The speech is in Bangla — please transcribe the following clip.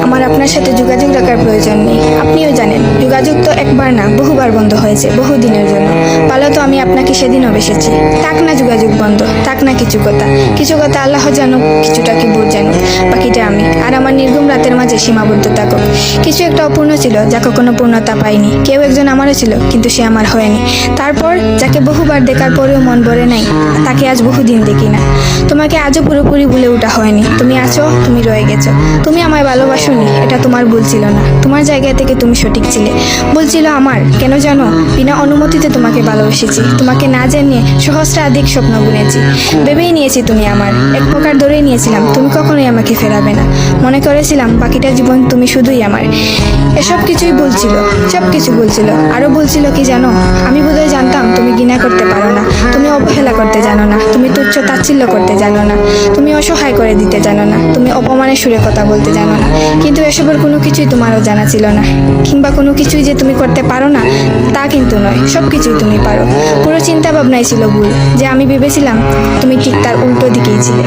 আমার আপনার সাথে যোগাযোগ রাখার প্রয়োজন নেই। আপনিও জানেন যোগাযোগ তো একবার না বহুবার বন্ধ হয়েছে, বহুদিনের জন্য। ভালো তো আমি আপনাকে সেদিনও বেসেছি। থাক না যোগাযোগ বন্ধ, থাক না কিছু কথা আল্লাহ জানুক, কিছুটা কি বুঝ জানুক, বাকিটা আমি। আর আমার নির্ঘুম রাতের মাঝে সীমাবদ্ধ থাকুক। কিছু একটা অপূর্ণ ছিল যা কখনো পূর্ণতা পায়নি। কেউ একজন আমারও ছিল, কিন্তু সে আমার হয়নি। তারপর যাকে বহুবার দেখার পরেও মন ভরে নাই, তাকে আজ বহুদিন দেখি না। তোমাকে আজও পুরোপুরি ভুলে ওঠা হয়নি। তুমি আছো, তুমি রয়ে গেছো। তুমি আমায় ভালোবাসোনি, এটা তোমার ভুল ছিল না। তোমার জায়গা থেকে তুমি সঠিক ছিলে। ভুল ছিল আমার। কেন জানো? বিনা অনুমতিতে তোমাকে ভালোবেসেছি। তোমাকে না জানিয়ে সহস্রাধিক স্বপ্ন বুনেছি। ভেবেই নিয়েছি তুমি আমার। এক প্রকার ধরেই নিয়েছিলাম তুমি কখনোই আমাকে ফেরাবে না। মনে করেছিলাম বাকিটা জীবন তুমি শুধুই আমার। এসব কিছুই বলছিল, সব কিছু বলছিল। আরো বলছিল কি জানো? আমি বোধহয় জানতাম তুমি ঘৃণা করতে পারো না, তুমি অবহেলা করতে জানো না, তুমি তুচ্ছ তাচ্ছিল্য করতে জানো না, তুমি অসহায় করে দিতে জানো না, তুমি অপমানের সুরে কথা বলতে জানো না। কিন্তু এসবের কোনো কিছুই তোমারও জানা ছিল না। কিংবা কোনো কিছুই যে তুমি করতে পারো না তা কিন্তু নয়, সব কিছুই তুমি পারো। পুরো চিন্তা ভাবনাই ছিল ভুল। যে আমি ভেবেছিলাম তুমি ঠিক তার উল্টো দিকেই ছিলে।